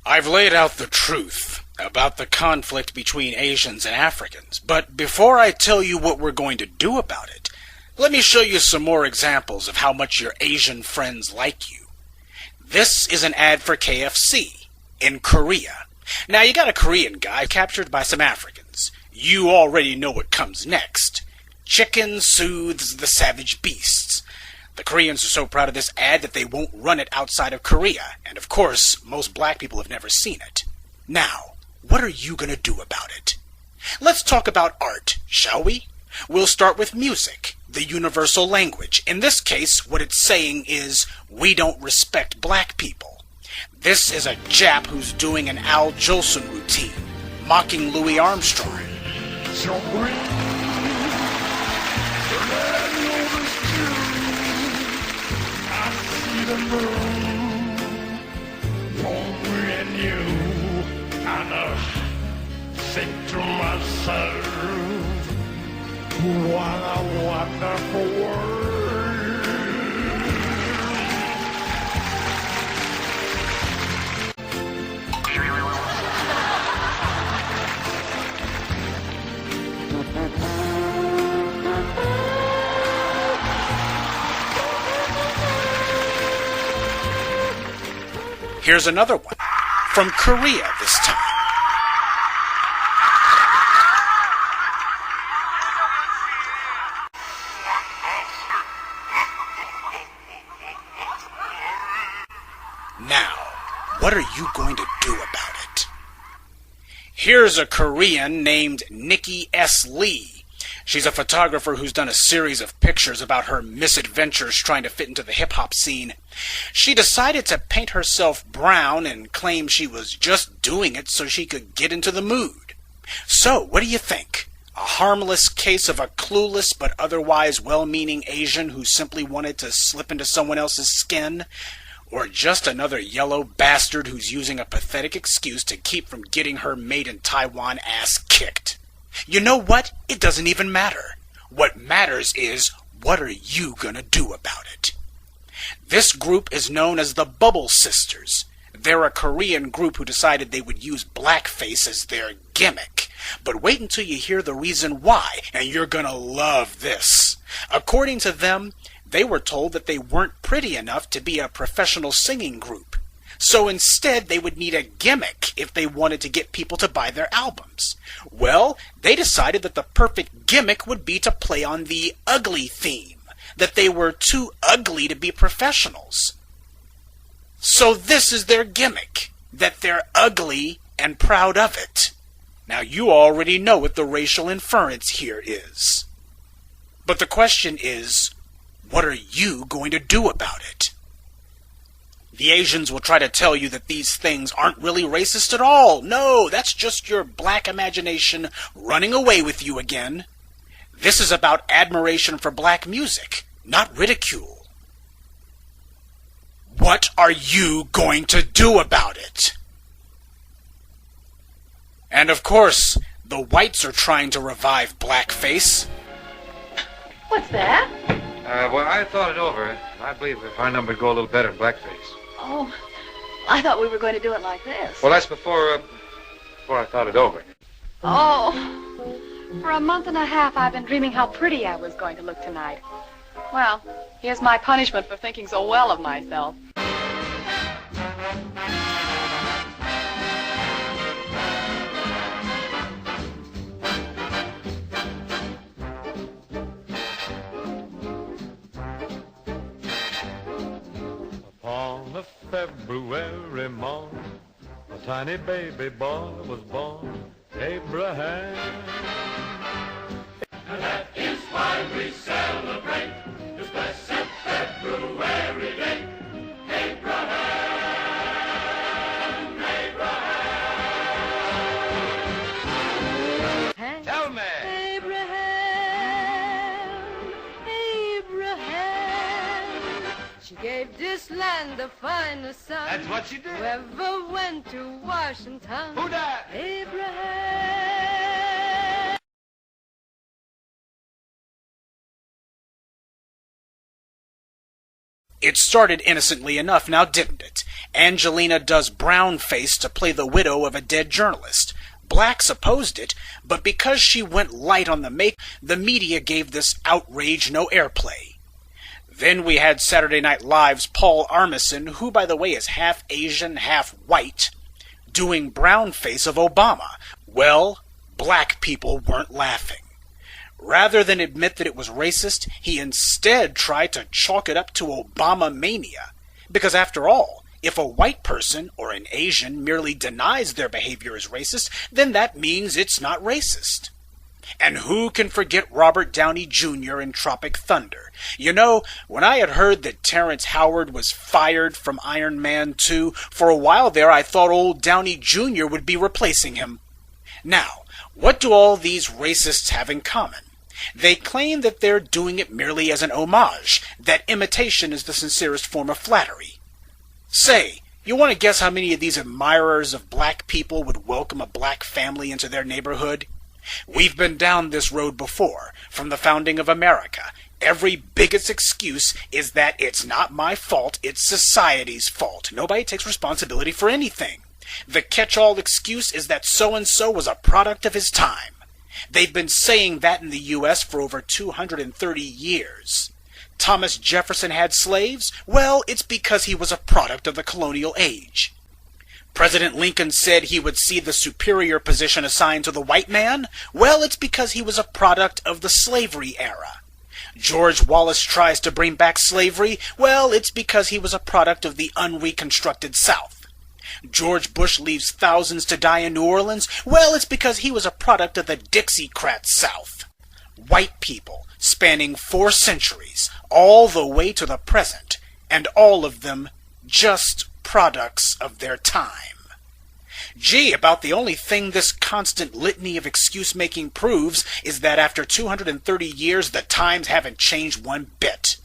I've laid out the truth about the conflict between Asians and Africans, but before I tell you what we're going to do about it, let me show you some more examples of how much your Asian friends like you. This is an ad for KFC in Korea. Now, you got a Korean guy captured by some Africans. You already know what comes next. Chicken soothes the savage beasts. The Koreans are so proud of this ad that they won't run it outside of Korea, and of course, most black people have never seen it. Now, what are you going to do about it? Let's talk about art, shall we? We'll start with music, the universal language. In this case, what it's saying is, we don't respect black people. This is a Jap who's doing an Al Jolson routine, mocking Louis Armstrong. The moon, lonely and you, and I think to myself, what a wonderful world. Here's another one, from Korea this time. Now, what are you going to do about it? Here's a Korean named Nikki S. Lee. She's a photographer who's done a series of pictures about her misadventures trying to fit into the hip-hop scene. She decided to paint herself brown and claim she was just doing it so she could get into the mood. So, what do you think? A harmless case of a clueless but otherwise well-meaning Asian who simply wanted to slip into someone else's skin? Or just another yellow bastard who's using a pathetic excuse to keep from getting her made in Taiwan ass kicked? You know what? It doesn't even matter. What matters is, what are you gonna do about it? This group is known as the Bubble Sisters. They're a Korean group who decided they would use blackface as their gimmick. But wait until you hear the reason why, and you're gonna love this. According to them, they were told that they weren't pretty enough to be a professional singing group. So instead, they would need a gimmick if they wanted to get people to buy their albums. Well, they decided that the perfect gimmick would be to play on the ugly theme, that they were too ugly to be professionals. So this is their gimmick, that they're ugly and proud of it. Now you already know what the racial inference here is. But the question is, what are you going to do about it? The Asians will try to tell you that these things aren't really racist at all. No, that's just your black imagination running away with you again. This is about admiration for black music, not ridicule. What are you going to do about it? And of course, the whites are trying to revive blackface. What's that? Well, I thought it over. I believe if our number would go a little better in blackface. Oh, I thought we were going to do it like this. Well, that's before I thought it over. Oh, for a month and a half I've been dreaming how pretty I was going to look tonight. Well, here's my punishment for thinking so well of myself. On a February morn, a tiny baby boy was born, Abraham. And that is why we celebrate this blessed February day. Abraham, Abraham. Tell me. Abraham, she gave this land the finest son. That's what she did. Whoever went to Washington. Who that? Abraham. It started innocently enough, now didn't it? Angelina does brownface to play the widow of a dead journalist. Blacks opposed it, but because she went light on the make, the media gave this outrage no airplay. Then we had Saturday Night Live's Paul Armisen, who, by the way, is half Asian, half white, doing brownface of Obama. Well, black people weren't laughing. Rather than admit that it was racist, he instead tried to chalk it up to Obama mania. Because after all, if a white person or an Asian merely denies their behavior is racist, then that means it's not racist. And who can forget Robert Downey Jr. in Tropic Thunder? You know, when I had heard that Terrence Howard was fired from Iron Man 2, for a while there I thought old Downey Jr. would be replacing him. Now, what do all these racists have in common? They claim that they're doing it merely as an homage, that imitation is the sincerest form of flattery. Say, you want to guess how many of these admirers of black people would welcome a black family into their neighborhood? We've been down this road before, from the founding of America. Every bigot's excuse is that it's not my fault, it's society's fault. Nobody takes responsibility for anything. The catch-all excuse is that so-and-so was a product of his time. They've been saying that in the U.S. for over 230 years. Thomas Jefferson had slaves? Well, it's because he was a product of the colonial age. President Lincoln said he would see the superior position assigned to the white man? Well, it's because he was a product of the slavery era. George Wallace tries to bring back slavery? Well, it's because he was a product of the unreconstructed South. George Bush leaves thousands to die in New Orleans? Well, it's because he was a product of the Dixiecrat South. White people, spanning 4 centuries, all the way to the present, and all of them just products of their time. Gee, about the only thing this constant litany of excuse-making proves is that after 230 years, the times haven't changed one bit.